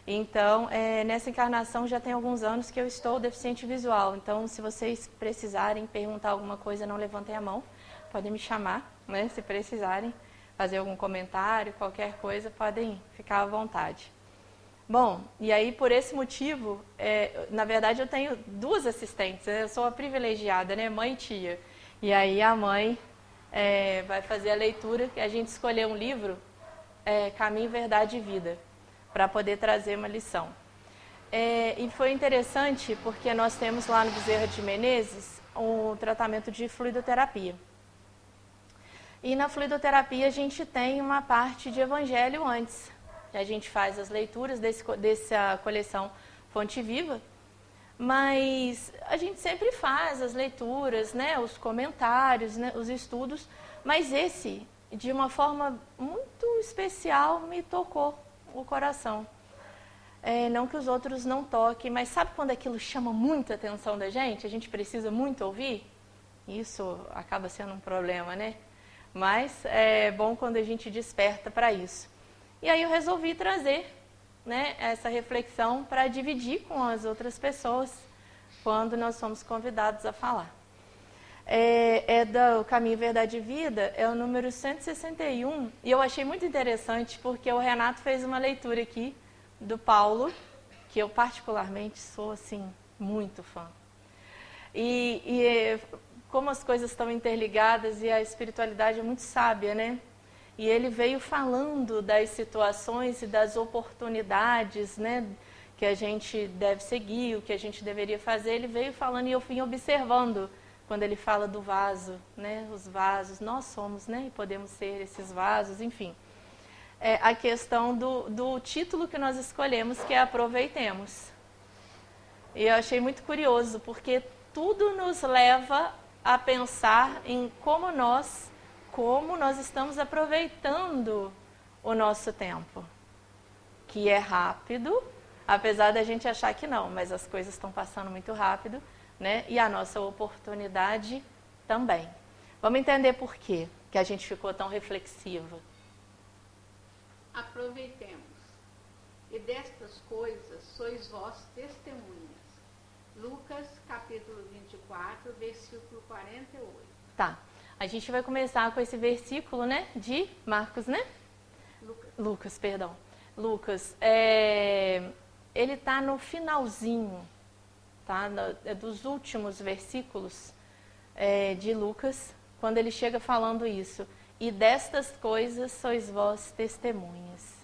Então, nessa encarnação já tem alguns anos que eu estou deficiente visual. Então, se vocês precisarem perguntar alguma coisa, não levantem a mão. Podem me chamar, né? Se precisarem fazer algum comentário, qualquer coisa, podem ficar à vontade. Bom, e aí por esse motivo, na verdade eu tenho duas assistentes. Eu sou a privilegiada, né? Mãe e tia. E aí a mãe vai fazer a leitura, que a gente escolheu um livro, Caminho, Verdade e Vida, para poder trazer uma lição. E foi interessante porque nós temos lá no Bezerra de Menezes um tratamento de fluidoterapia. E na fluidoterapia a gente tem uma parte de evangelho antes. A gente faz as leituras dessa coleção Fonte Viva, mas a gente sempre faz as leituras, né, os comentários, né, os estudos, mas esse, de uma forma muito especial, me tocou o coração. Não que os outros não toquem, mas sabe quando aquilo chama muita atenção da gente? A gente precisa muito ouvir? Isso acaba sendo um problema, né? Mas é bom quando a gente desperta para isso. E aí eu resolvi trazer, né, essa reflexão para dividir com as outras pessoas quando nós somos convidados a falar. Do Caminho, Verdade e Vida, é o número 161, e eu achei muito interessante porque o Renato fez uma leitura aqui do Paulo, que eu particularmente sou, assim, muito fã. Como as coisas estão interligadas e a espiritualidade é muito sábia, né? E ele veio falando das situações e das oportunidades, né, que a gente deve seguir, o que a gente deveria fazer. Ele veio falando e eu fui observando quando ele fala do vaso, né, os vasos, nós somos, né, e podemos ser esses vasos, enfim. A questão do título que nós escolhemos, que é Aproveitemos. E eu achei muito curioso, porque tudo nos leva a pensar em como nós estamos aproveitando o nosso tempo, que é rápido, apesar da gente achar que não, mas as coisas estão passando muito rápido, né? E a nossa oportunidade também. Vamos entender por quê que a gente ficou tão reflexiva. Aproveitemos, e destas coisas sois vós testemunhas. Lucas, capítulo 24, versículo 48. Tá. A gente vai começar com esse versículo, né, de Marcos, né? Lucas, perdão. Lucas, ele está no finalzinho, tá? Dos últimos versículos de Lucas, quando ele chega falando isso. E destas coisas sois vós testemunhas.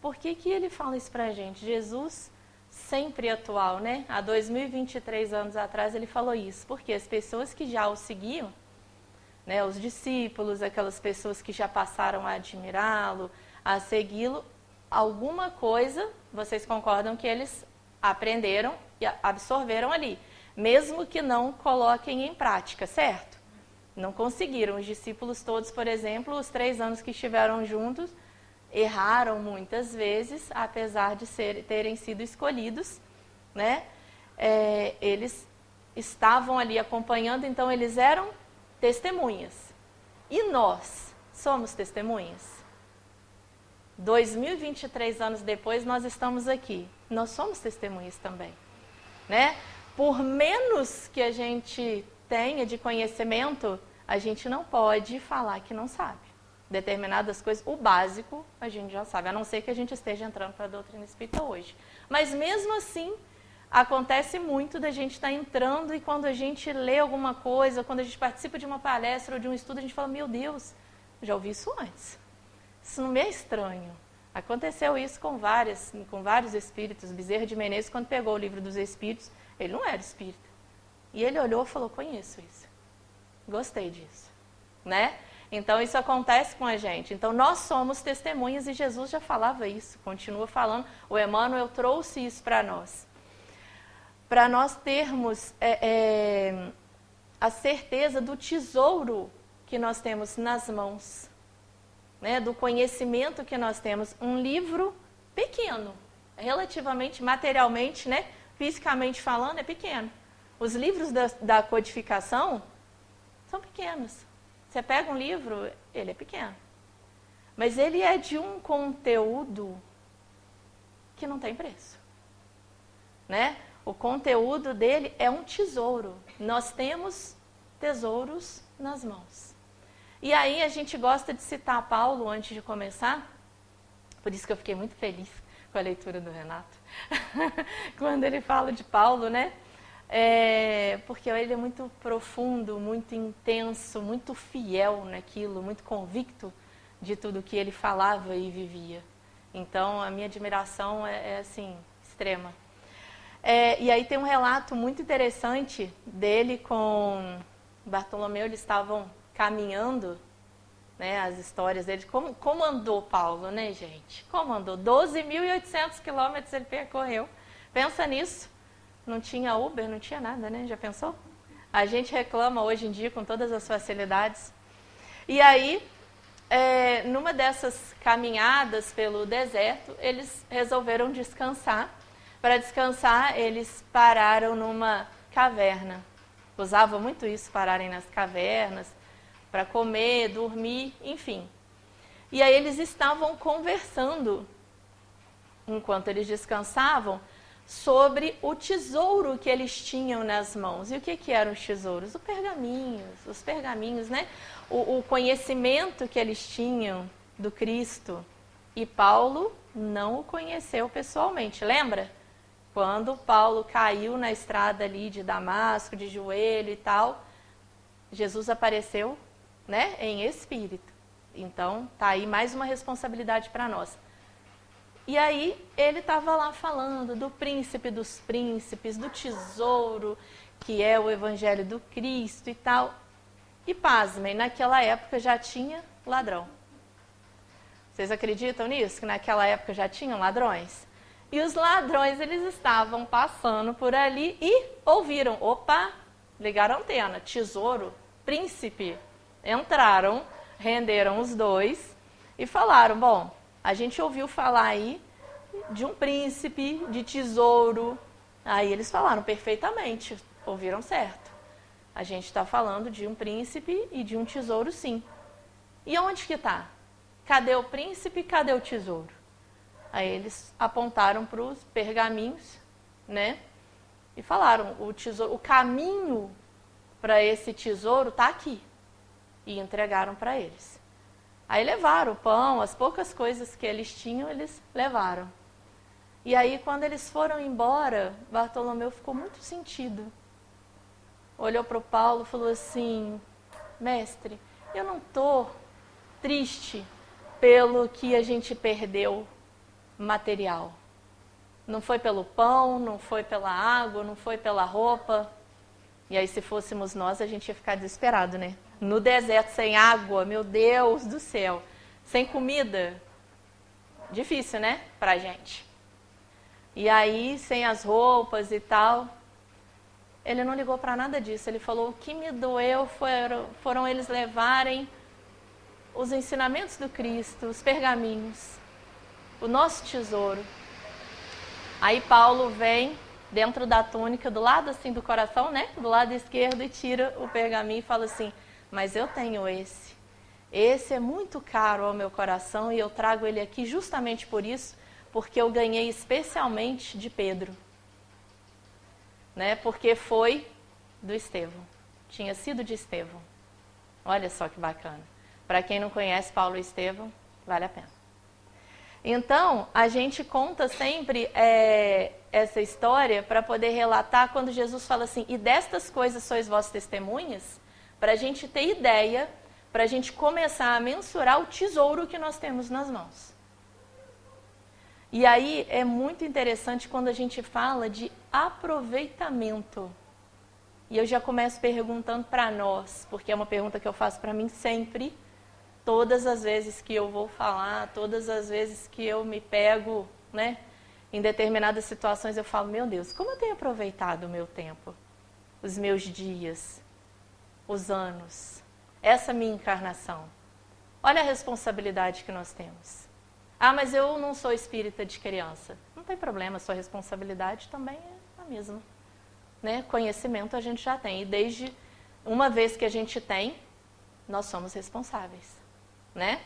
Por que ele fala isso pra gente? Jesus, sempre atual, né? Há 2023 anos atrás ele falou isso. Porque as pessoas que já o seguiam, né, os discípulos, aquelas pessoas que já passaram a admirá-lo, a segui-lo, alguma coisa, vocês concordam que eles aprenderam e absorveram ali, mesmo que não coloquem em prática, certo? Não conseguiram. Os discípulos todos, por exemplo, os 3 anos que estiveram juntos, erraram muitas vezes, apesar de terem sido escolhidos, né? Eles estavam ali acompanhando, então eles eram testemunhas. E nós somos testemunhas? 2023 anos depois, nós estamos aqui. Nós somos testemunhas também, né? Por menos que a gente tenha de conhecimento, a gente não pode falar que não sabe. Determinadas coisas, o básico, a gente já sabe, a não ser que a gente esteja entrando para a doutrina espírita hoje. Mas mesmo assim, acontece muito da gente estar entrando e quando a gente lê alguma coisa, quando a gente participa de uma palestra ou de um estudo, a gente fala, meu Deus, já ouvi isso antes. Isso não me é estranho. Aconteceu isso com vários espíritos. Bezerra de Menezes, quando pegou o livro dos espíritos, ele não era espírita. E ele olhou e falou, conheço isso. Gostei disso. Né? Então, isso acontece com a gente. Então, nós somos testemunhas e Jesus já falava isso, continua falando. O Emmanuel trouxe isso para nós. Para nós termos a certeza do tesouro que nós temos nas mãos, né? Do conhecimento que nós temos. Um livro pequeno, relativamente, materialmente, né? Fisicamente falando, é pequeno. Os livros da codificação são pequenos. Você pega um livro, ele é pequeno. Mas ele é de um conteúdo que não tem preço, né? O conteúdo dele é um tesouro. Nós temos tesouros nas mãos. E aí a gente gosta de citar Paulo antes de começar, por isso que eu fiquei muito feliz com a leitura do Renato, quando ele fala de Paulo, né? Porque ele é muito profundo, muito intenso, muito fiel naquilo, muito convicto de tudo que ele falava e vivia. Então, a minha admiração é assim, extrema. E aí tem um relato muito interessante dele com Bartolomeu. Eles estavam caminhando, né, as histórias dele. Como andou Paulo, né, gente? Como andou? 12.800 quilômetros ele percorreu. Pensa nisso. Não tinha Uber, não tinha nada, né? Já pensou? A gente reclama hoje em dia com todas as facilidades. E aí, numa dessas caminhadas pelo deserto, eles resolveram descansar. Para descansar, eles pararam numa caverna. Usava muito isso, pararem nas cavernas, para comer, dormir, enfim. E aí eles estavam conversando, enquanto eles descansavam, sobre o tesouro que eles tinham nas mãos. E o que eram os tesouros? Os pergaminhos, né? O conhecimento que eles tinham do Cristo. E Paulo não o conheceu pessoalmente, lembra? Quando Paulo caiu na estrada ali de Damasco, de joelho e tal, Jesus apareceu, né, em espírito. Então, tá aí mais uma responsabilidade para nós. E aí, ele estava lá falando do príncipe dos príncipes, do tesouro, que é o evangelho do Cristo e tal. E pasmem, naquela época já tinha ladrão. Vocês acreditam nisso? Que naquela época já tinham ladrões? E os ladrões, eles estavam passando por ali e ouviram. Opa, ligaram a antena, tesouro, príncipe. Entraram, renderam os dois e falaram, bom, a gente ouviu falar aí de um príncipe, de tesouro. Aí eles falaram perfeitamente, ouviram certo. A gente está falando de um príncipe e de um tesouro, sim. E onde que está? Cadê o príncipe e cadê o tesouro? Aí eles apontaram para os pergaminhos, né? E falaram, o caminho para esse tesouro está aqui. E entregaram para eles. Aí levaram o pão, as poucas coisas que eles tinham, eles levaram. E aí, quando eles foram embora, Bartolomeu ficou muito sentido. Olhou para o Paulo e falou assim, mestre, eu não estou triste pelo que a gente perdeu material. Não foi pelo pão, não foi pela água, não foi pela roupa. E aí, se fôssemos nós, a gente ia ficar desesperado, né? No deserto, sem água, meu Deus do céu. Sem comida. Difícil, né? Pra gente. E aí, sem as roupas e tal. Ele não ligou para nada disso. Ele falou, o que me doeu foram eles levarem os ensinamentos do Cristo, os pergaminhos, o nosso tesouro. Aí Paulo vem dentro da túnica, do lado assim do coração, né? Do lado esquerdo, e tira o pergaminho e fala assim, mas eu tenho esse. Esse é muito caro ao meu coração e eu trago ele aqui justamente por isso, porque eu ganhei especialmente de Pedro. Né? Porque foi do Estevão. Tinha sido de Estevão. Olha só que bacana. Para quem não conhece Paulo e Estevão, vale a pena. Então, a gente conta sempre essa história para poder relatar quando Jesus fala assim, e destas coisas sois vós testemunhas, para a gente ter ideia, para a gente começar a mensurar o tesouro que nós temos nas mãos. E aí é muito interessante quando a gente fala de aproveitamento. E eu já começo perguntando para nós, porque é uma pergunta que eu faço para mim sempre, todas as vezes que eu vou falar, todas as vezes que eu me pego, né, em determinadas situações, eu falo, meu Deus, como eu tenho aproveitado o meu tempo, os meus dias, os anos, essa minha encarnação. Olha a responsabilidade que nós temos. Ah, mas eu não sou espírita de criança. Não tem problema, sua responsabilidade também é a mesma. Né? Conhecimento a gente já tem. E desde uma vez que a gente tem, nós somos responsáveis. Né?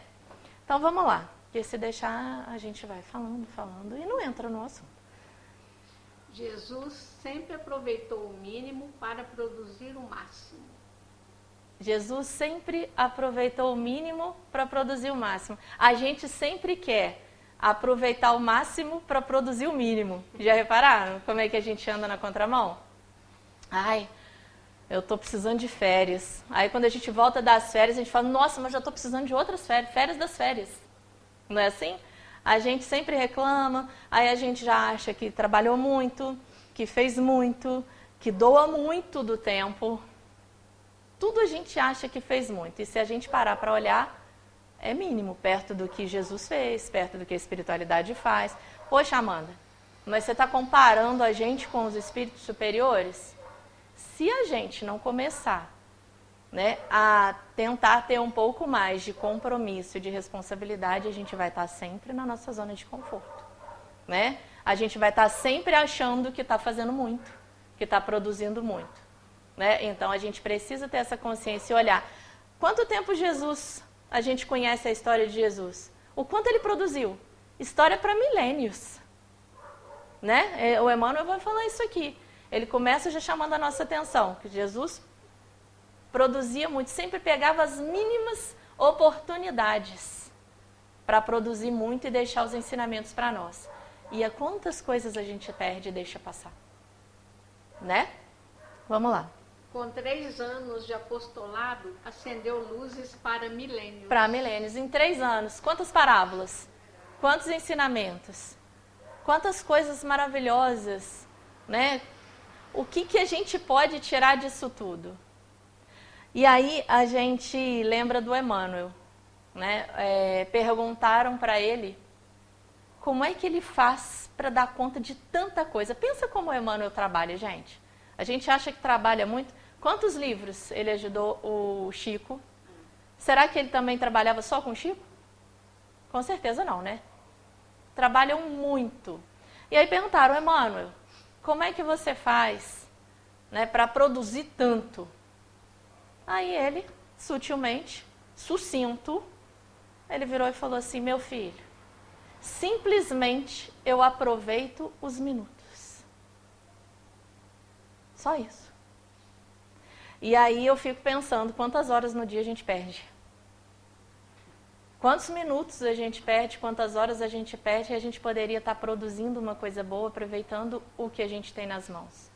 Então vamos lá. O porque se deixar, a gente vai falando e não entra no assunto. Jesus sempre aproveitou o mínimo para produzir o máximo. Jesus sempre aproveitou o mínimo para produzir o máximo. A gente sempre quer aproveitar o máximo para produzir o mínimo. Já repararam como é que a gente anda na contramão? Ai, eu estou precisando de férias. Aí quando a gente volta das férias, a gente fala, nossa, mas já estou precisando de outras férias, férias das férias. Não é assim? A gente sempre reclama, aí a gente já acha que trabalhou muito, que fez muito, que doa muito do tempo. Tudo a gente acha que fez muito. E se a gente parar para olhar, é mínimo, perto do que Jesus fez, perto do que a espiritualidade faz. Poxa, Amanda, mas você está comparando a gente com os espíritos superiores? Se a gente não começar, né, a tentar ter um pouco mais de compromisso, de responsabilidade, a gente vai estar sempre na nossa zona de conforto, né? A gente vai estar sempre achando que está fazendo muito, que está produzindo muito, né? Então a gente precisa ter essa consciência e olhar quanto tempo a gente conhece a história de Jesus, o quanto ele produziu, história para milênios, né? O Emmanuel vai falar isso aqui. Ele começa já chamando a nossa atenção, que Jesus produzia muito, sempre pegava as mínimas oportunidades para produzir muito e deixar os ensinamentos para nós. E a quantas coisas a gente perde e deixa passar, né? Vamos lá. Com 3 anos de apostolado, acendeu luzes para milênios. Para milênios. Em 3 anos, quantas parábolas? Quantos ensinamentos? Quantas coisas maravilhosas, né? O que a gente pode tirar disso tudo? E aí a gente lembra do Emmanuel, né? Perguntaram para ele como é que ele faz para dar conta de tanta coisa. Pensa como o Emmanuel trabalha, gente. A gente acha que trabalha muito. Quantos livros ele ajudou o Chico? Será que ele também trabalhava só com o Chico? Com certeza não, né? Trabalham muito. E aí perguntaram, Emmanuel, como é que você faz, né, para produzir tanto? Aí ele, sutilmente, sucinto, ele virou e falou assim, meu filho, simplesmente eu aproveito os minutos. Só isso. E aí eu fico pensando, quantas horas no dia a gente perde? Quantos minutos a gente perde, quantas horas a gente perde, e a gente poderia estar produzindo uma coisa boa, aproveitando o que a gente tem nas mãos.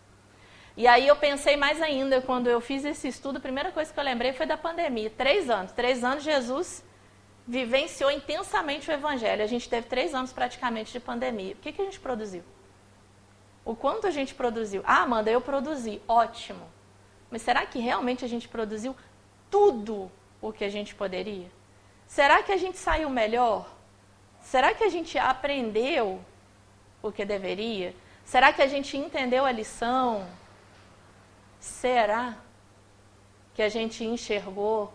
E aí eu pensei mais ainda, quando eu fiz esse estudo, a primeira coisa que eu lembrei foi da pandemia. 3 anos. 3 anos Jesus vivenciou intensamente o Evangelho. A gente teve 3 anos praticamente de pandemia. O que a gente produziu? O quanto a gente produziu? Ah, Amanda, eu produzi. Ótimo. Mas será que realmente a gente produziu tudo o que a gente poderia? Será que a gente saiu melhor? Será que a gente aprendeu o que deveria? Será que a gente entendeu a lição? Será que a gente enxergou,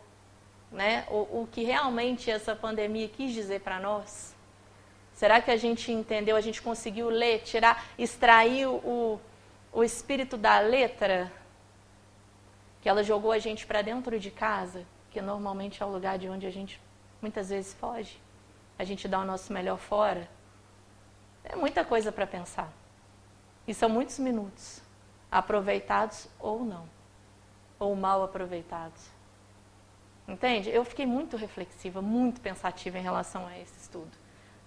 né, o que realmente essa pandemia quis dizer para nós? Será que a gente entendeu, a gente conseguiu ler, extrair o espírito da letra? Que ela jogou a gente para dentro de casa, que normalmente é o lugar de onde a gente muitas vezes foge. A gente dá o nosso melhor fora. É muita coisa para pensar. E são muitos minutos, aproveitados ou não, ou mal aproveitados. Entende? Eu fiquei muito reflexiva, muito pensativa em relação a esse estudo.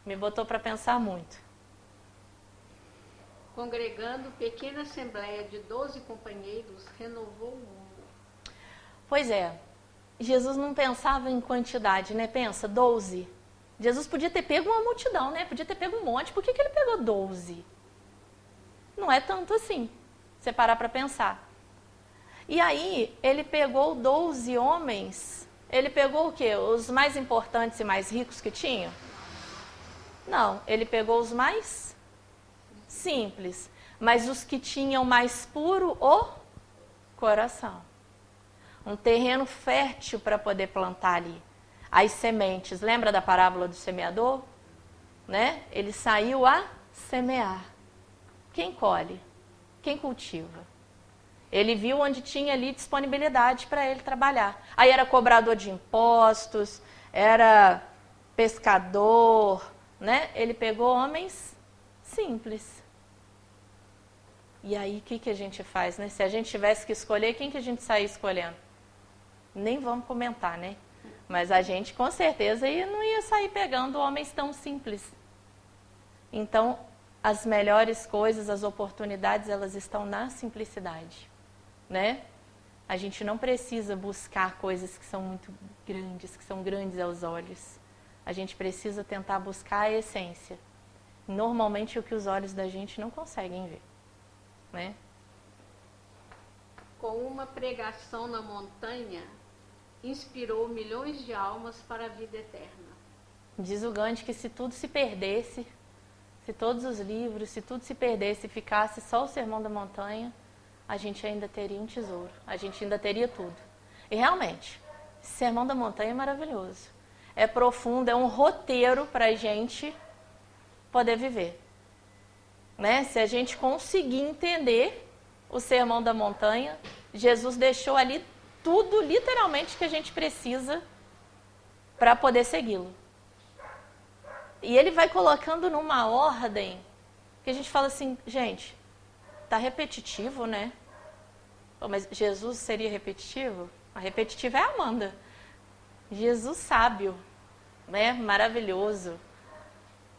Me botou para pensar muito. Congregando pequena assembleia de 12 companheiros, renovou o mundo. Pois é, Jesus não pensava em quantidade, né? Pensa, 12. Jesus podia ter pego uma multidão, né? Podia ter pego um monte. Por que ele pegou 12? Não é tanto assim, você parar para pensar. E aí, ele pegou 12 homens, ele pegou o quê? Os mais importantes e mais ricos que tinham? Não, ele pegou os mais simples, mas os que tinham mais puro o coração. Um terreno fértil para poder plantar ali. As sementes, lembra da parábola do semeador? Né? Ele saiu a semear. Quem colhe? Quem cultiva? Ele viu onde tinha ali disponibilidade para ele trabalhar. Aí era cobrador de impostos, era pescador, né? Ele pegou homens simples. E aí, o que a gente faz, né? Se a gente tivesse que escolher, quem que a gente saía escolhendo? Nem vamos comentar, né? Mas a gente, com certeza, não ia sair pegando homens tão simples. Então, as melhores coisas, as oportunidades, elas estão na simplicidade, né? A gente não precisa buscar coisas que são muito grandes, que são grandes aos olhos. A gente precisa tentar buscar a essência. Normalmente, o que os olhos da gente não conseguem ver, né? Com uma pregação na montanha, inspirou milhões de almas para a vida eterna. Diz o Gandhi que se tudo se perdesse, se todos os livros, se tudo se perdesse e ficasse só o Sermão da Montanha, a gente ainda teria um tesouro, a gente ainda teria tudo. E realmente, esse Sermão da Montanha é maravilhoso. É profundo, é um roteiro para a gente poder viver. Né? Se a gente conseguir entender o Sermão da Montanha, Jesus deixou ali tudo, literalmente, que a gente precisa para poder segui-lo. E ele vai colocando numa ordem que a gente fala assim, gente, tá repetitivo, né? Pô, mas Jesus seria repetitivo? A repetitiva é a Amanda. Jesus sábio, né? Maravilhoso.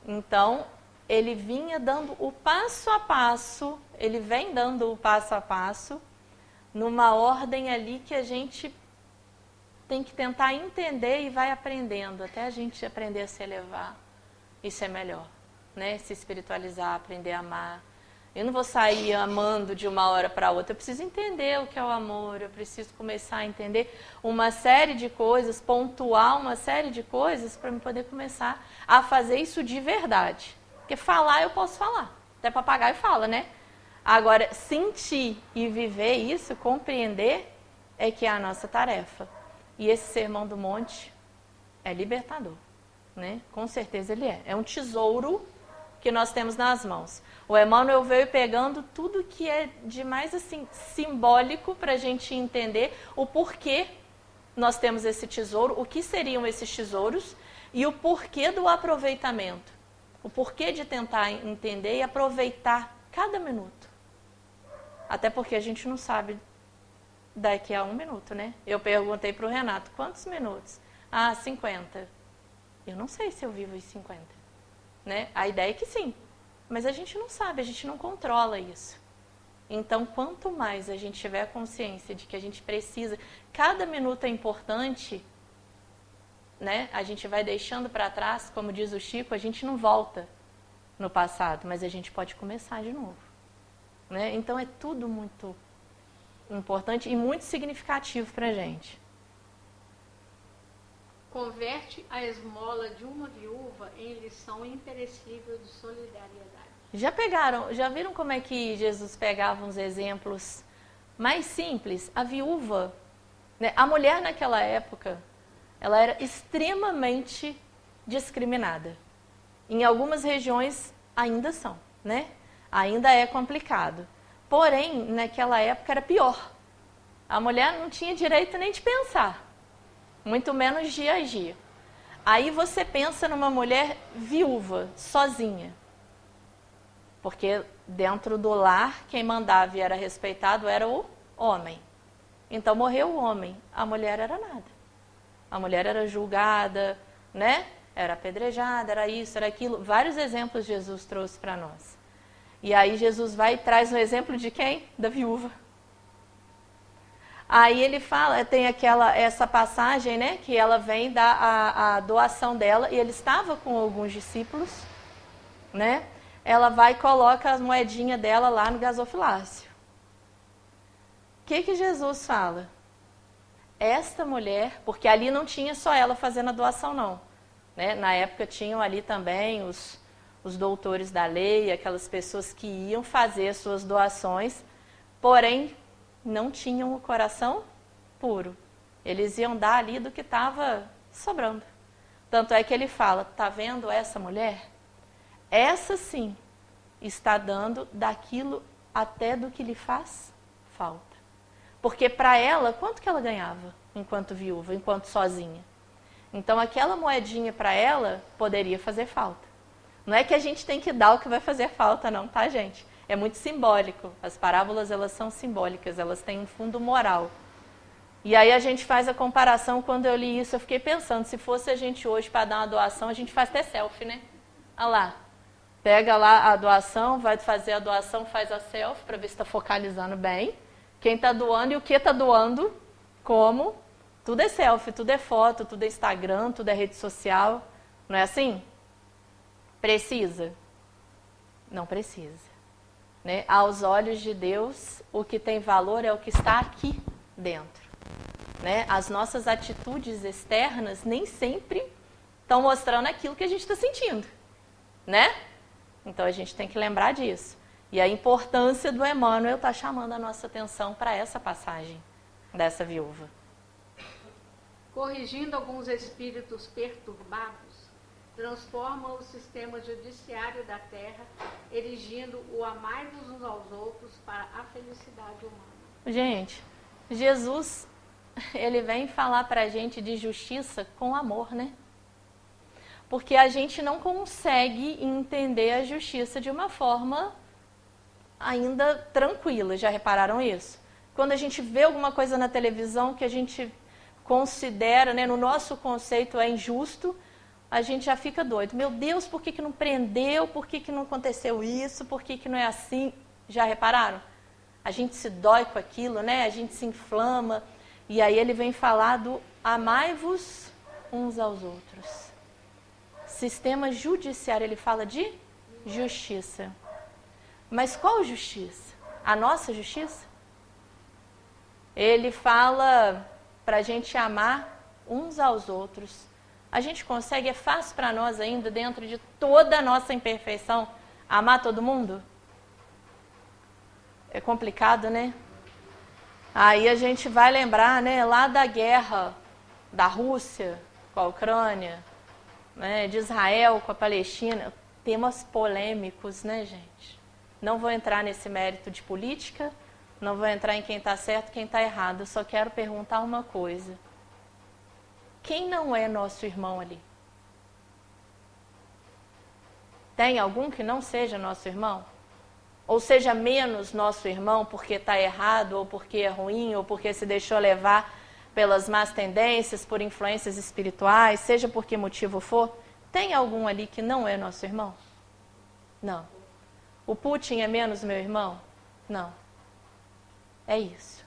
Então, ele vinha dando o passo a passo, ele vem dando o passo a passo, numa ordem ali que a gente tem que tentar entender e vai aprendendo, até a gente aprender a se elevar. Isso é melhor, né? Se espiritualizar, aprender a amar. Eu não vou sair amando de uma hora para outra, eu preciso entender o que é o amor, eu preciso começar a entender uma série de coisas, pontuar uma série de coisas para eu poder começar a fazer isso de verdade. Porque falar eu posso falar, até papagaio fala, né? Agora, sentir e viver isso, compreender, é que é a nossa tarefa. E esse Sermão do Monte é libertador, né? Com certeza ele é. É um tesouro que nós temos nas mãos. O Emmanuel veio pegando tudo que é de mais assim, simbólico para a gente entender o porquê nós temos esse tesouro, o que seriam esses tesouros e o porquê do aproveitamento. O porquê de tentar entender e aproveitar cada minuto. Até porque a gente não sabe daqui a 1 minuto, né? Eu perguntei para o Renato, quantos minutos? 50. Eu não sei se eu vivo os 50. Né? A ideia é que sim, mas a gente não sabe, a gente não controla isso. Então, quanto mais a gente tiver consciência de que a gente precisa, cada minuto é importante, né? A gente vai deixando para trás, como diz o Chico, a gente não volta no passado, mas a gente pode começar de novo. Né? Então, é tudo muito importante e muito significativo para a gente. Converte a esmola de uma viúva em lição imperecível de solidariedade. Já viram como é que Jesus pegava uns exemplos mais simples? A viúva, né? A mulher naquela época, ela era extremamente discriminada. Em algumas regiões ainda são, né? Ainda é complicado. Porém, naquela época era pior. A mulher não tinha direito nem de pensar, muito menos de agir. Aí você pensa numa mulher viúva, sozinha. Porque dentro do lar, quem mandava e era respeitado era o homem. Então morreu o homem, a mulher era nada. A mulher era julgada, né? Era apedrejada, era isso, era aquilo. Vários exemplos Jesus trouxe para nós. E aí Jesus vai e traz um exemplo de quem? Da viúva. Aí ele fala, tem essa passagem, né, que ela vem dar a doação dela, e ele estava com alguns discípulos, né? Ela vai e coloca as moedinhas dela lá no gasofilácio. O que Jesus fala? Esta mulher, porque ali não tinha só ela fazendo a doação, não. Né? Na época tinham ali também os doutores da lei, aquelas pessoas que iam fazer as suas doações, porém não tinham o coração puro. Eles iam dar ali do que estava sobrando. Tanto é que ele fala, tá vendo essa mulher? Essa sim está dando daquilo até do que lhe faz falta. Porque para ela, quanto que ela ganhava enquanto viúva, enquanto sozinha? Então aquela moedinha para ela poderia fazer falta. Não é que a gente tem que dar o que vai fazer falta não, tá, gente? É muito simbólico. As parábolas, elas são simbólicas, elas têm um fundo moral. E aí a gente faz a comparação, quando eu li isso, eu fiquei pensando, se fosse a gente hoje para dar uma doação, a gente faz até selfie, né? Olha lá, pega lá a doação, vai fazer a doação, faz a selfie para ver se está focalizando bem. Quem está doando e o que está doando, como. Tudo é selfie, tudo é foto, tudo é Instagram, tudo é rede social. Não é assim? Precisa? Não precisa. Né? Aos olhos de Deus, o que tem valor é o que está aqui dentro. Né? As nossas atitudes externas nem sempre estão mostrando aquilo que a gente está sentindo. Né? Então a gente tem que lembrar disso. E a importância do Emmanuel está chamando a nossa atenção para essa passagem dessa viúva. Corrigindo alguns espíritos perturbados, transforma o sistema judiciário da terra, erigindo o amai-vos uns aos outros para a felicidade humana. Gente, Jesus, ele vem falar para a gente de justiça com amor, né? Porque a gente não consegue entender a justiça de uma forma ainda tranquila. Já repararam isso? Quando a gente vê alguma coisa na televisão que a gente considera, né, no nosso conceito é injusto, a gente já fica doido. Meu Deus, por que não prendeu? Por que não aconteceu isso? Por que não é assim? Já repararam? A gente se dói com aquilo, né? A gente se inflama. E aí ele vem falar do amai-vos uns aos outros. Sistema judiciário, ele fala de justiça. Mas qual justiça? A nossa justiça? Ele fala para a gente amar uns aos outros. A gente consegue, é fácil para nós ainda, dentro de toda a nossa imperfeição, amar todo mundo? É complicado, né? Aí a gente vai lembrar, né, lá da guerra da Rússia com a Ucrânia, né, de Israel com a Palestina, temas polêmicos, né, gente? Não vou entrar nesse mérito de política, não vou entrar em quem está certo e quem está errado, eu só quero perguntar uma coisa. Quem não é nosso irmão ali? Tem algum que não seja nosso irmão? Ou seja menos nosso irmão porque está errado, ou porque é ruim, ou porque se deixou levar pelas más tendências, por influências espirituais, seja por que motivo for? Tem algum ali que não é nosso irmão? Não. O Putin é menos meu irmão? Não. É isso.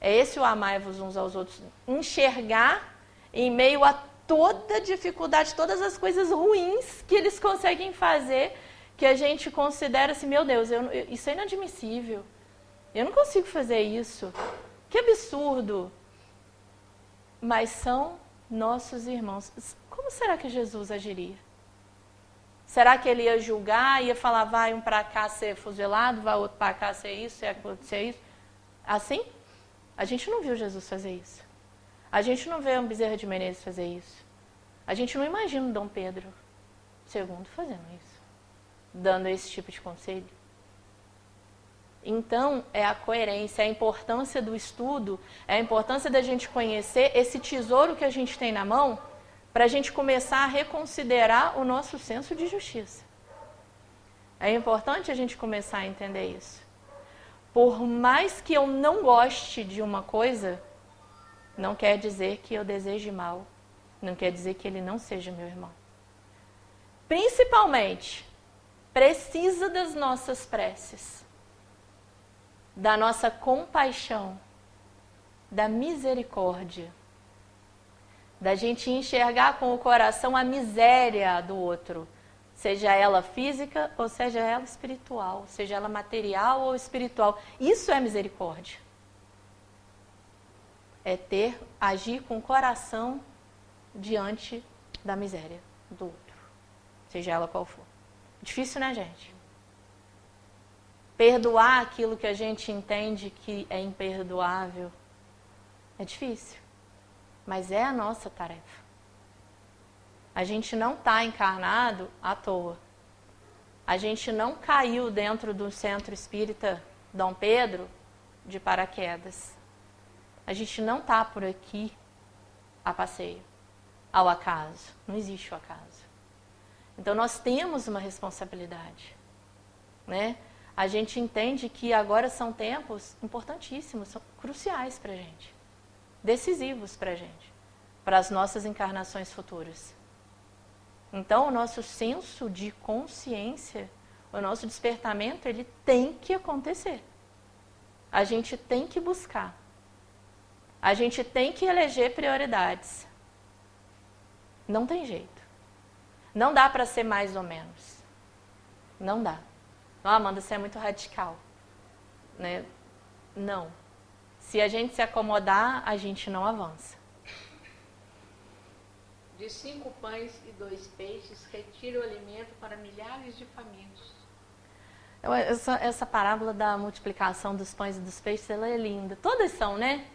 É esse o amai-vos uns aos outros. Enxergar em meio a toda dificuldade, todas as coisas ruins que eles conseguem fazer, que a gente considera assim, meu Deus, isso é inadmissível. Eu não consigo fazer isso. Que absurdo. Mas são nossos irmãos. Como será que Jesus agiria? Será que ele ia julgar, ia falar, vai um para cá ser fuzilado, vai outro para cá ser isso, ser acontecer isso? Assim? A gente não viu Jesus fazer isso. A gente não vê um Bezerra de Menezes fazer isso. A gente não imagina o Dom Pedro II fazendo isso, dando esse tipo de conselho. Então, é a coerência, é a importância do estudo, é a importância da gente conhecer esse tesouro que a gente tem na mão, para a gente começar a reconsiderar o nosso senso de justiça. É importante a gente começar a entender isso. Por mais que eu não goste de uma coisa, não quer dizer que eu deseje mal, não quer dizer que ele não seja meu irmão. Principalmente, precisa das nossas preces, da nossa compaixão, da misericórdia, da gente enxergar com o coração a miséria do outro, seja ela física ou seja ela espiritual, seja ela material ou espiritual. Isso é misericórdia. É agir com o coração diante da miséria do outro, seja ela qual for. Difícil, né, gente? Perdoar aquilo que a gente entende que é imperdoável é difícil, mas é a nossa tarefa. A gente não está encarnado à toa. A gente não caiu dentro do Centro Espírita Dom Pedro de paraquedas. A gente não está por aqui a passeio. ao acaso. Não existe o acaso. Então nós temos uma responsabilidade, né? A gente entende que agora são tempos importantíssimos, são cruciais para a gente, decisivos para a gente, para as nossas encarnações futuras. Então o nosso senso de consciência, o nosso despertamento, ele tem que acontecer. A gente tem que buscar. A gente tem que eleger prioridades. Não tem jeito. Não dá para ser mais ou menos. Não dá. Não, Amanda, você é muito radical. Né? Não. Se a gente se acomodar, a gente não avança. De 5 pães e 2 peixes, retira o alimento para milhares de famintos. Essa parábola da multiplicação dos pães e dos peixes, ela é linda. Todas são, né?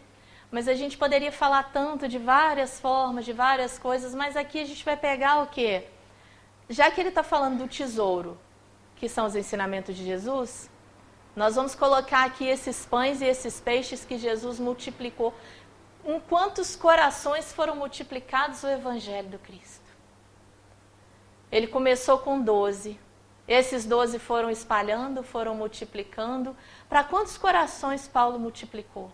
Mas a gente poderia falar tanto de várias formas, de várias coisas, mas aqui a gente vai pegar o quê? Já que ele está falando do tesouro, que são os ensinamentos de Jesus, nós vamos colocar aqui esses pães e esses peixes que Jesus multiplicou. Em quantos corações foram multiplicados o Evangelho do Cristo? Ele começou com 12. Esses 12 foram espalhando, foram multiplicando. Para quantos corações Paulo multiplicou?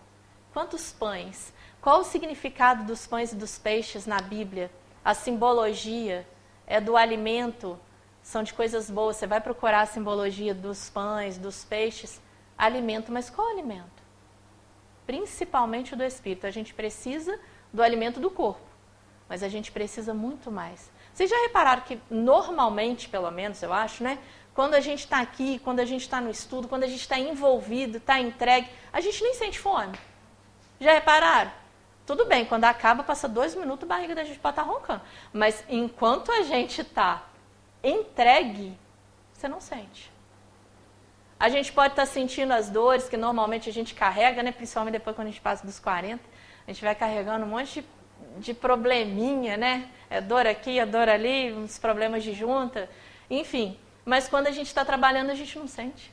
Quantos pães? Qual o significado dos pães e dos peixes na Bíblia? A simbologia é do alimento, são de coisas boas. Você vai procurar a simbologia dos pães, dos peixes, alimento. Mas qual alimento? Principalmente o do espírito. A gente precisa do alimento do corpo, mas a gente precisa muito mais. Vocês já repararam que normalmente, pelo menos eu acho, né? Quando a gente está aqui, quando a gente está no estudo, quando a gente está envolvido, está entregue, a gente nem sente fome. Já repararam? Tudo bem, quando acaba, passa 2 minutos, a barriga da gente pode estar roncando. Mas enquanto a gente está entregue, você não sente. A gente pode estar sentindo as dores que normalmente a gente carrega, né? Principalmente depois quando a gente passa dos 40, a gente vai carregando um monte de probleminha, né? É dor aqui, é dor ali, uns problemas de junta, enfim. Mas quando a gente está trabalhando, a gente não sente.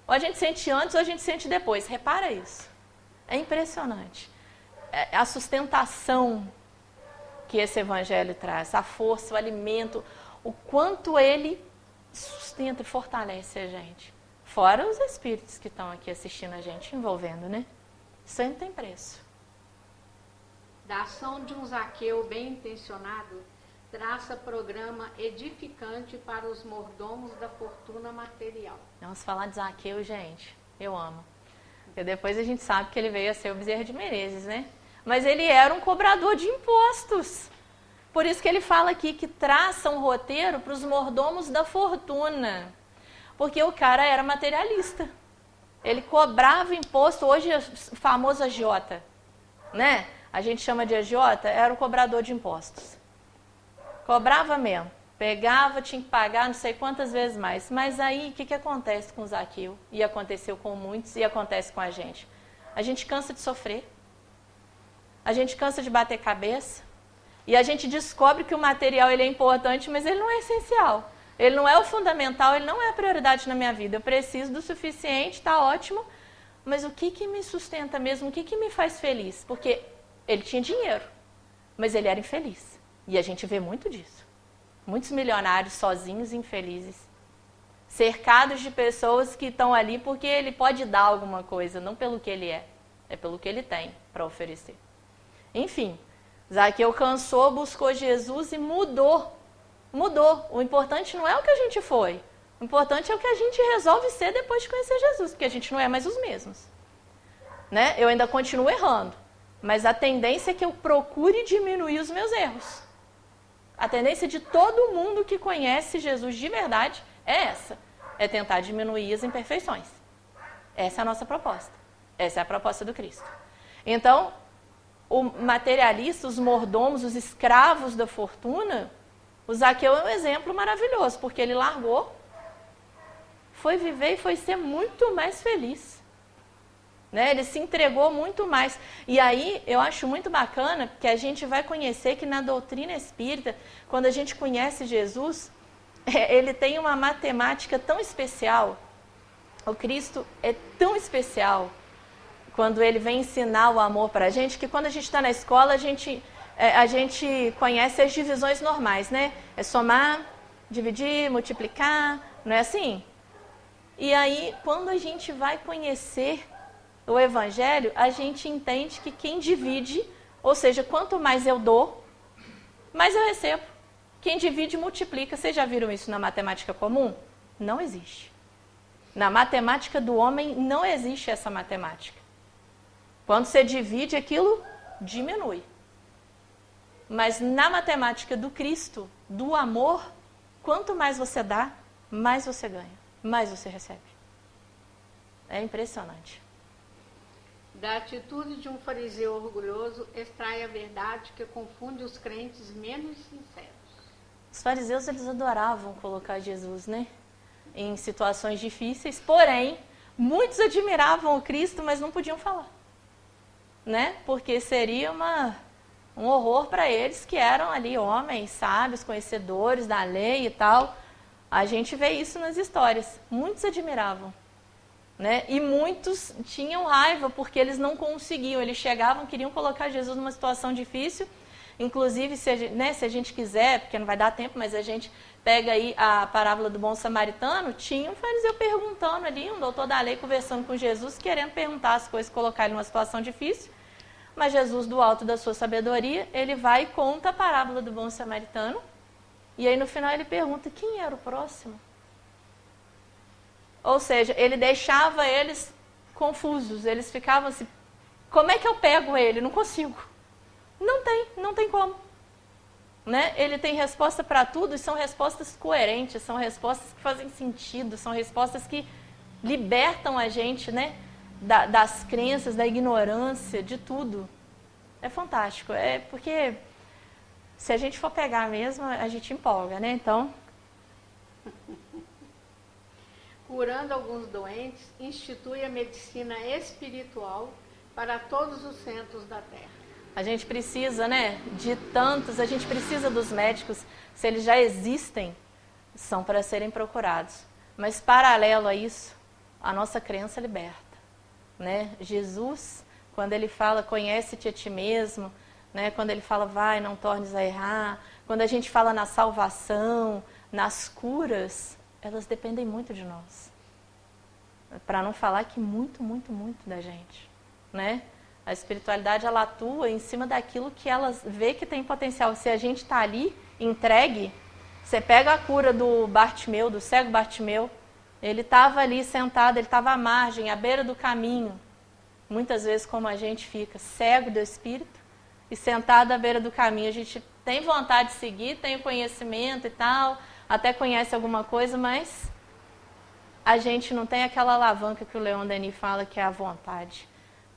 Ou a gente sente antes ou a gente sente depois. Repara isso. É impressionante. É a sustentação que esse evangelho traz, a força, o alimento, o quanto ele sustenta e fortalece a gente. Fora os espíritos que estão aqui assistindo a gente, envolvendo, né? Isso aí não tem preço. Da ação de um Zaqueu bem intencionado, traça programa edificante para os mordomos da fortuna material. Vamos falar de Zaqueu, gente. Eu amo. Porque depois a gente sabe que ele veio a ser o Bezerra de Menezes, né? Mas ele era um cobrador de impostos. Por isso que ele fala aqui que traça um roteiro para os mordomos da fortuna. Porque o cara era materialista. Ele cobrava imposto, hoje é o famoso agiota, né? A gente chama de agiota, era o cobrador de impostos. Cobrava mesmo. Pegava, tinha que pagar não sei quantas vezes mais. Mas aí, o que acontece com o Zaqueu? E aconteceu com muitos, e acontece com a gente. A gente cansa de sofrer. A gente cansa de bater cabeça. E a gente descobre que o material ele é importante, mas ele não é essencial. Ele não é o fundamental, ele não é a prioridade na minha vida. Eu preciso do suficiente, está ótimo. Mas o que me sustenta mesmo? O que me faz feliz? Porque ele tinha dinheiro, mas ele era infeliz. E a gente vê muito disso. Muitos milionários sozinhos e infelizes. Cercados de pessoas que estão ali porque ele pode dar alguma coisa, não pelo que ele é. É pelo que ele tem para oferecer. Enfim, Zaqueu cansou, buscou Jesus e mudou. Mudou. O importante não é o que a gente foi. O importante é o que a gente resolve ser depois de conhecer Jesus, porque a gente não é mais os mesmos. Né? Eu ainda continuo errando, mas a tendência é que eu procure diminuir os meus erros. A tendência de todo mundo que conhece Jesus de verdade é essa. É tentar diminuir as imperfeições. Essa é a nossa proposta. Essa é a proposta do Cristo. Então, o materialista, os mordomos, os escravos da fortuna, o Zaqueu é um exemplo maravilhoso, porque ele largou, foi viver e foi ser muito mais feliz. Né? Ele se entregou muito mais. E aí, eu acho muito bacana que a gente vai conhecer que na doutrina espírita, quando a gente conhece Jesus, ele tem uma matemática tão especial. O Cristo é tão especial quando ele vem ensinar o amor para a gente, que quando a gente está na escola, a gente a gente conhece as divisões normais, né? É somar, dividir, multiplicar, não é assim? E aí, quando a gente vai conhecer o Evangelho, a gente entende que quem divide, ou seja, quanto mais eu dou, mais eu recebo. Quem divide, multiplica. Vocês já viram isso na matemática comum? Não existe. Na matemática do homem, não existe essa matemática. Quando você divide, aquilo diminui. Mas na matemática do Cristo, do amor, quanto mais você dá, mais você ganha, mais você recebe. É impressionante. Da atitude de um fariseu orgulhoso, extrai a verdade que confunde os crentes menos sinceros. Os fariseus, eles adoravam colocar Jesus, né, em situações difíceis, porém, muitos admiravam o Cristo, mas não podiam falar, né, porque seria um horror para eles, que eram ali homens sábios, conhecedores da lei e tal. A gente vê isso nas histórias. Muitos admiravam, né? E muitos tinham raiva porque eles não conseguiam. Eles chegavam, queriam colocar Jesus numa situação difícil. Inclusive, se a gente quiser, porque não vai dar tempo, mas a gente pega aí a parábola do bom samaritano, tinha um fariseu perguntando ali, um doutor da lei conversando com Jesus, querendo perguntar as coisas, colocar ele numa situação difícil. Mas Jesus, do alto da sua sabedoria, ele vai e conta a parábola do bom samaritano. E aí no final ele pergunta, quem era o próximo? Ou seja, ele deixava eles confusos. Eles ficavam assim, como é que eu pego ele? Não consigo. Não tem como. Né? Ele tem resposta para tudo e são respostas coerentes, são respostas que fazem sentido, são respostas que libertam a gente, né? Das crenças, da ignorância, de tudo. É fantástico. É porque se a gente for pegar mesmo, a gente empolga, né? Então, curando alguns doentes, institui a medicina espiritual para todos os centros da Terra. A gente precisa, né, de tantos, a gente precisa dos médicos, se eles já existem, são para serem procurados. Mas paralelo a isso, a nossa crença liberta. Né? Jesus, quando ele fala, conhece-te a ti mesmo, né? Quando ele fala, vai, não tornes a errar, quando a gente fala na salvação, nas curas, elas dependem muito de nós. Para não falar que muito, muito, muito da gente. Né? A espiritualidade, ela atua em cima daquilo que ela vê que tem potencial. Se a gente está ali, entregue, você pega a cura do Bartimeu, do cego Bartimeu, ele estava ali sentado, ele estava à margem, à beira do caminho. Muitas vezes, como a gente fica cego do espírito e sentado à beira do caminho, a gente tem vontade de seguir, tem o conhecimento e tal, até conhece alguma coisa, mas a gente não tem aquela alavanca que o Leon Denis fala, que é a vontade.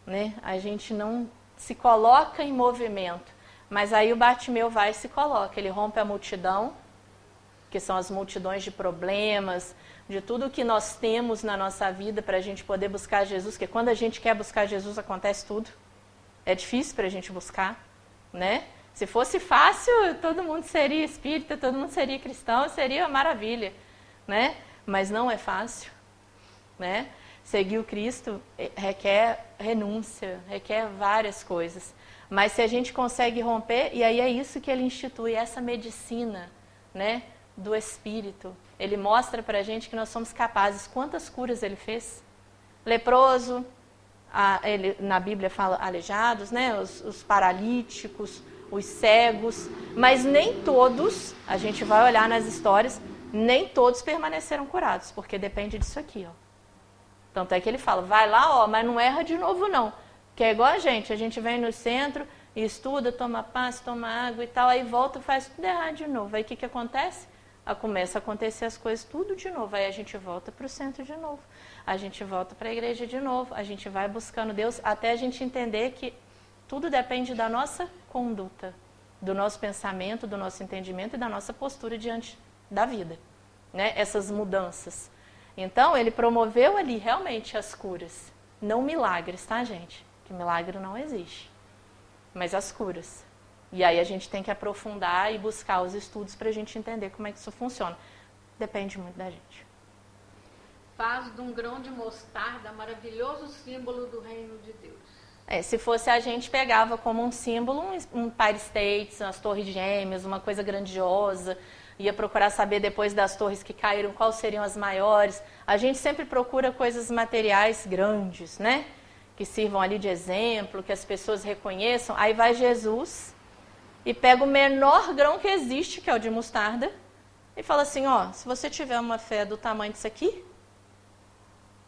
Né? A gente não se coloca em movimento. Mas aí o Bartimeu vai e se coloca, ele rompe a multidão, que são as multidões de problemas, de tudo que nós temos na nossa vida para a gente poder buscar Jesus, porque quando a gente quer buscar Jesus acontece tudo. É difícil para a gente buscar, né? Se fosse fácil, todo mundo seria espírita, todo mundo seria cristão, seria uma maravilha, né? Mas não é fácil, né? Seguir o Cristo requer renúncia, requer várias coisas. Mas se a gente consegue romper, e aí é isso que ele institui, essa medicina, né, do Espírito. Ele mostra pra gente que nós somos capazes. Quantas curas ele fez? Leproso, ele, na Bíblia fala aleijados, né, os paralíticos, os cegos. Mas nem todos, a gente vai olhar nas histórias, nem todos permaneceram curados, porque depende disso aqui, ó. Tanto é que ele fala, vai lá, ó, mas não erra de novo não. Que é igual a gente vem no centro, estuda, toma passe, toma água e tal, aí volta e faz tudo errado de novo. Aí o que acontece? Começa a acontecer as coisas tudo de novo. Aí a gente volta para o centro de novo, a gente volta para a igreja de novo, a gente vai buscando Deus até a gente entender que tudo depende da nossa conduta, do nosso pensamento, do nosso entendimento e da nossa postura diante da vida, né? Essas mudanças. Então, ele promoveu ali realmente as curas. Não milagres, tá, gente? Que milagre não existe. Mas as curas. E aí a gente tem que aprofundar e buscar os estudos para a gente entender como é que isso funciona. Depende muito da gente. Faz de um grão de mostarda maravilhoso símbolo do reino de Deus. Se fosse a gente, pegava como um símbolo um Empire State, umas torres gêmeas, uma coisa grandiosa, ia procurar saber depois das torres que caíram quais seriam as maiores. A gente sempre procura coisas materiais grandes, né? Que sirvam ali de exemplo, que as pessoas reconheçam. Aí vai Jesus e pega o menor grão que existe, que é o de mostarda, e fala assim, ó, se você tiver uma fé do tamanho disso aqui,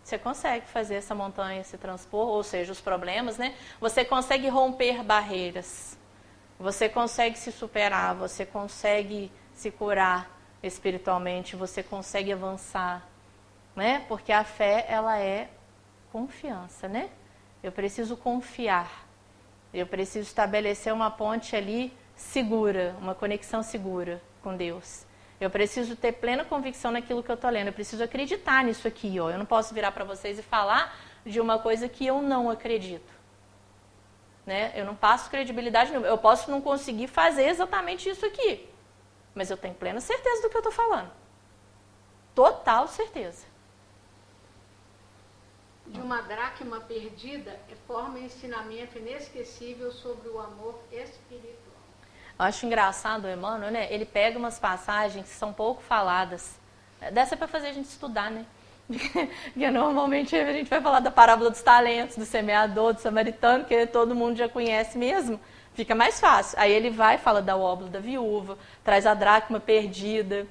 você consegue fazer essa montanha se transpor, ou seja, os problemas, né? Você consegue romper barreiras, você consegue se superar, você consegue se curar espiritualmente, você consegue avançar, né? Porque a fé, ela é confiança, né? Eu preciso confiar, eu preciso estabelecer uma ponte ali segura, uma conexão segura com Deus. Eu preciso ter plena convicção naquilo que eu estou lendo. Eu preciso acreditar nisso aqui. Ó. Eu não posso virar para vocês e falar de uma coisa que eu não acredito. Né? Eu não passo credibilidade nenhuma. Eu posso não conseguir fazer exatamente isso aqui. Mas eu tenho plena certeza do que eu estou falando. Total certeza. De uma dracma perdida forma um ensinamento inesquecível sobre o amor espiritual. Eu acho engraçado o Emmanuel, né? Ele pega umas passagens que são pouco faladas. Dessa é para fazer a gente estudar, né? Porque normalmente a gente vai falar da parábola dos talentos, do semeador, do samaritano, que todo mundo já conhece mesmo. Fica mais fácil. Aí ele vai, fala da óbolo da viúva, traz a dracma perdida.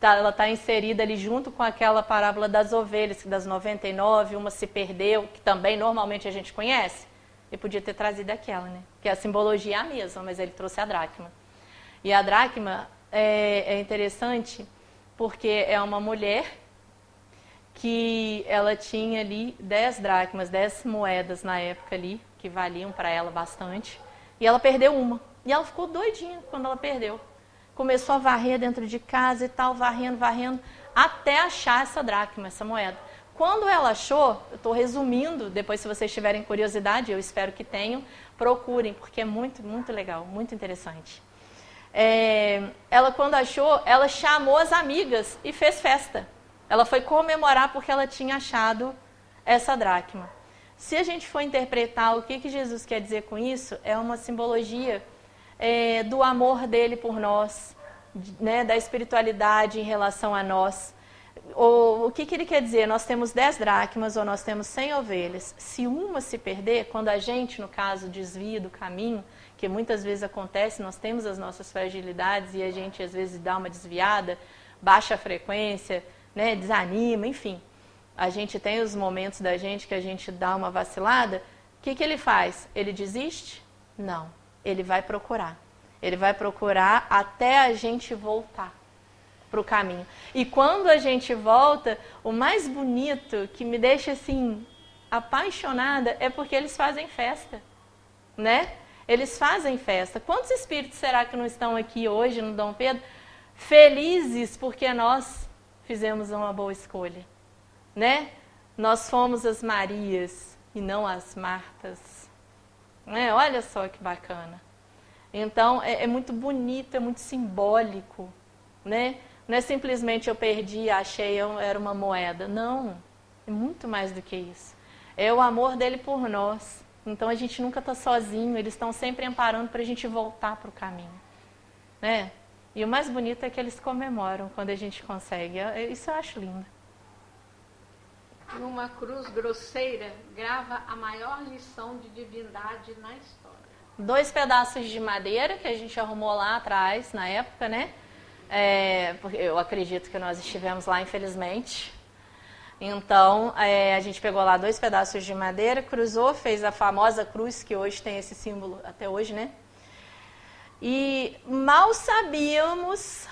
Ela está inserida ali junto com aquela parábola das ovelhas, que das 99, uma se perdeu, que também normalmente a gente conhece. Ele podia ter trazido aquela, né? Que a simbologia é a mesma, mas ele trouxe a dracma. E a dracma é interessante porque é uma mulher que ela tinha ali 10 dracmas, 10 moedas na época ali, que valiam para ela bastante. E ela perdeu uma. E ela ficou doidinha quando ela perdeu. Começou a varrer dentro de casa e tal, varrendo, até achar essa dracma, essa moeda. Quando ela achou, eu estou resumindo, depois se vocês tiverem curiosidade, eu espero que tenham, procurem, porque é muito, muito legal, muito interessante. Ela quando achou, ela chamou as amigas e fez festa. Ela foi comemorar porque ela tinha achado essa dracma. Se a gente for interpretar o que Jesus quer dizer com isso, é uma simbologia do amor dele por nós, né, da espiritualidade em relação a nós. O que ele quer dizer? Nós temos 10 dracmas ou nós temos 100 ovelhas. Se uma se perder, quando a gente, no caso, desvia do caminho, que muitas vezes acontece, nós temos as nossas fragilidades e a gente às vezes dá uma desviada, baixa a frequência, né, desanima, enfim. A gente tem os momentos da gente que a gente dá uma vacilada. O que ele faz? Ele desiste? Não. Ele vai procurar. Ele vai procurar até a gente voltar para o caminho. E quando a gente volta, o mais bonito, que me deixa assim apaixonada, é porque eles fazem festa, né? Eles fazem festa. Quantos espíritos será que não estão aqui hoje no Dom Pedro felizes porque nós fizemos uma boa escolha, né? Nós fomos as Marias e não as Martas, né? Olha só que bacana. Então é muito bonito, é muito simbólico, né? Não é simplesmente eu perdi, achei, era uma moeda. Não, é muito mais do que isso. É o amor dele por nós. Então a gente nunca está sozinho, eles estão sempre amparando para a gente voltar para o caminho. Né? E o mais bonito é que eles comemoram quando a gente consegue. Isso eu acho lindo. Numa cruz grosseira, grava a maior lição de divindade na história. 2 pedaços de madeira que a gente arrumou lá atrás, na época, né? Porque eu acredito que nós estivemos lá, infelizmente. Então, a gente pegou lá 2 pedaços de madeira, cruzou, fez a famosa cruz, que hoje tem esse símbolo até hoje, né? E mal sabíamos,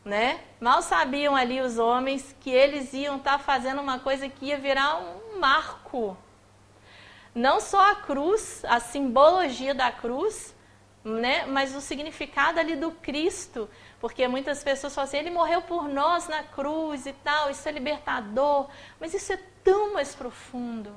né? Mal sabiam ali os homens que eles iam estar fazendo uma coisa que ia virar um marco. Não só a cruz, a simbologia da cruz, né? Mas o significado ali do Cristo, porque muitas pessoas falam assim, ele morreu por nós na cruz e tal, isso é libertador, mas isso é tão mais profundo,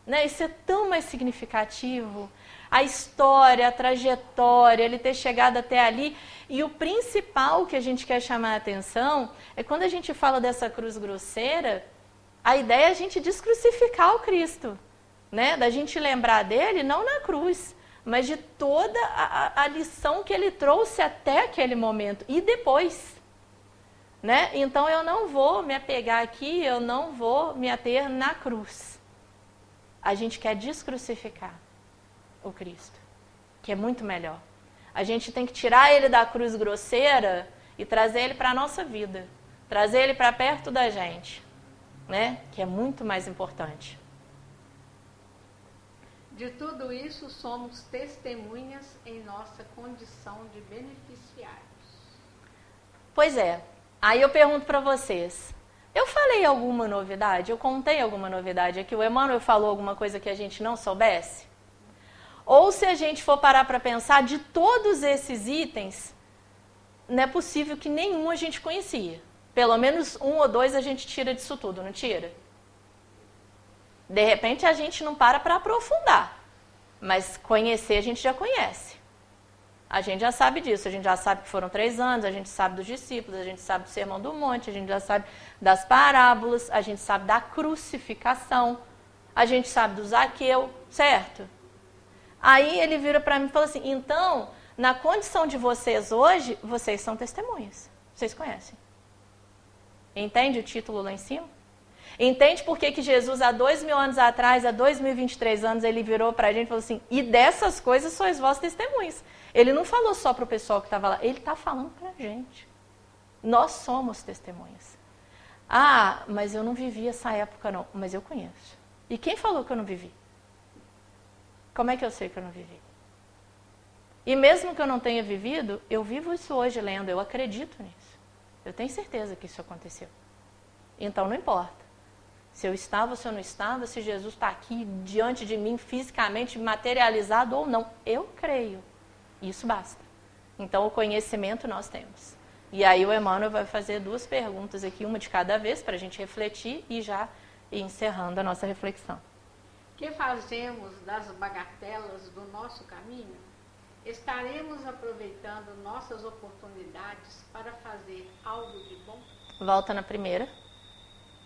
né? Isso é tão mais significativo, a história, a trajetória, ele ter chegado até ali, e o principal que a gente quer chamar a atenção é quando a gente fala dessa cruz grosseira, a ideia é a gente descrucificar o Cristo. né? Da gente lembrar dele, não na cruz, mas de toda a lição que ele trouxe até aquele momento e depois, né? Então eu não vou me apegar aqui, eu não vou me ater na cruz. A gente quer descrucificar o Cristo, que é muito melhor. A gente tem que tirar ele da cruz grosseira e trazer ele para a nossa vida, trazer ele para perto da gente, né? Que é muito mais importante. De tudo isso, somos testemunhas em nossa condição de beneficiários. Pois é. Aí eu pergunto para vocês, eu falei alguma novidade? Eu contei alguma novidade aqui? O Emmanuel falou alguma coisa que a gente não soubesse? Ou se a gente for parar para pensar, de todos esses itens, não é possível que nenhum a gente conhecia. Pelo menos um ou dois a gente tira disso tudo, não tira? De repente a gente não para aprofundar, mas conhecer a gente já conhece. A gente já sabe disso, a gente já sabe que foram 3 anos, a gente sabe dos discípulos, a gente sabe do Sermão do Monte, a gente já sabe das parábolas, a gente sabe da crucificação, a gente sabe do Zaqueu, certo? Aí ele vira para mim e fala assim, então, na condição de vocês hoje, vocês são testemunhas, vocês conhecem. Entende o título lá em cima? Entende por que Jesus, há 2000 anos atrás, há 2023 anos, ele virou para a gente e falou assim, e dessas coisas sois vós testemunhas. Ele não falou só para o pessoal que estava lá, ele está falando para a gente. Nós somos testemunhas. Ah, mas eu não vivi essa época não, mas eu conheço. E quem falou que eu não vivi? Como é que eu sei que eu não vivi? E mesmo que eu não tenha vivido, eu vivo isso hoje lendo, eu acredito nisso. Eu tenho certeza que isso aconteceu. Então não importa. Se eu estava ou se eu não estava, se Jesus está aqui diante de mim fisicamente materializado ou não, eu creio. Isso basta. Então o conhecimento nós temos. E aí o Emmanuel vai fazer 2 perguntas aqui, uma de cada vez, para a gente refletir e já ir encerrando a nossa reflexão. Que fazemos das bagatelas do nosso caminho? Estaremos aproveitando nossas oportunidades para fazer algo de bom? Volta na primeira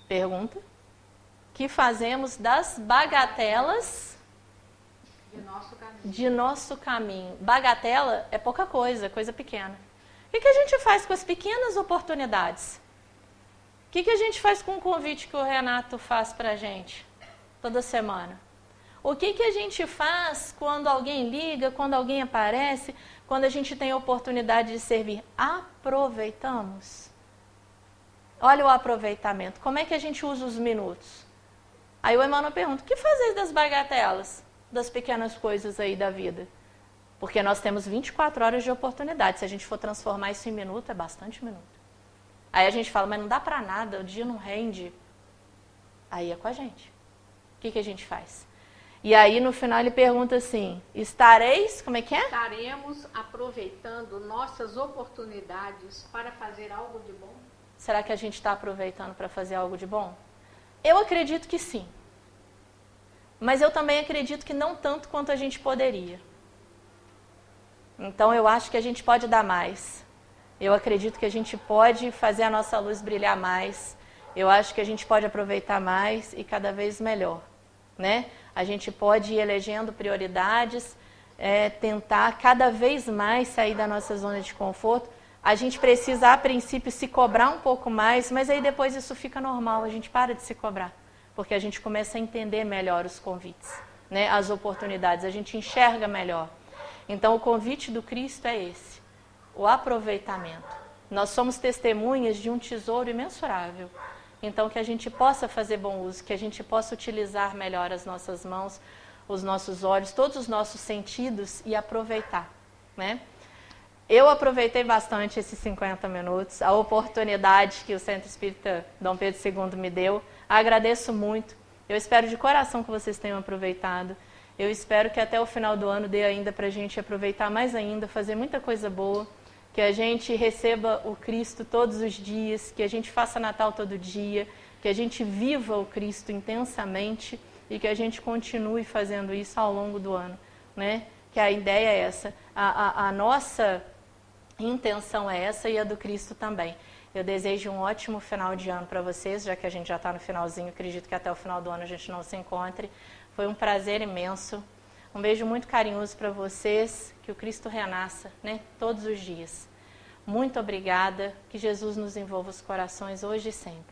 pergunta. Que fazemos das bagatelas de nosso caminho? Bagatela é pouca coisa, coisa pequena. O que a gente faz com as pequenas oportunidades? O que a gente faz com o convite que o Renato faz para a gente toda semana? O que a gente faz quando alguém liga, quando alguém aparece, quando a gente tem a oportunidade de servir? Aproveitamos? Olha o aproveitamento. Como é que a gente usa os minutos? Aí o Emmanuel pergunta, o que fazeis das bagatelas, das pequenas coisas aí da vida? Porque nós temos 24 horas de oportunidade. Se a gente for transformar isso em minuto, é bastante minuto. Aí a gente fala, mas não dá pra nada, o dia não rende. Aí é com a gente. O que a gente faz? E aí no final ele pergunta assim, estareis, como é que é? Estaremos aproveitando nossas oportunidades para fazer algo de bom? Será que a gente está aproveitando para fazer algo de bom? Eu acredito que sim. Mas eu também acredito que não tanto quanto a gente poderia. Então eu acho que a gente pode dar mais. Eu acredito que a gente pode fazer a nossa luz brilhar mais. Eu acho que a gente pode aproveitar mais e cada vez melhor, né? A gente pode ir elegendo prioridades, tentar cada vez mais sair da nossa zona de conforto. A gente precisa, a princípio, se cobrar um pouco mais, mas aí depois isso fica normal, a gente para de se cobrar, porque a gente começa a entender melhor os convites, né? As oportunidades, a gente enxerga melhor. Então o convite do Cristo é esse, o aproveitamento. Nós somos testemunhas de um tesouro imensurável. Então que a gente possa fazer bom uso, que a gente possa utilizar melhor as nossas mãos, os nossos olhos, todos os nossos sentidos e aproveitar, né? Eu aproveitei bastante esses 50 minutos, a oportunidade que o Centro Espírita Dom Pedro II me deu. Agradeço muito. Eu espero de coração que vocês tenham aproveitado. Eu espero que até o final do ano dê ainda para a gente aproveitar mais ainda, fazer muita coisa boa, que a gente receba o Cristo todos os dias, que a gente faça Natal todo dia, que a gente viva o Cristo intensamente e que a gente continue fazendo isso ao longo do ano, né? Que a ideia é essa, a nossa intenção é essa e a do Cristo também. Eu desejo um ótimo final de ano para vocês, já que a gente já está no finalzinho, acredito que até o final do ano a gente não se encontre. Foi um prazer imenso. Um beijo muito carinhoso para vocês, que o Cristo renasça, né, todos os dias. Muito obrigada, que Jesus nos envolva os corações hoje e sempre.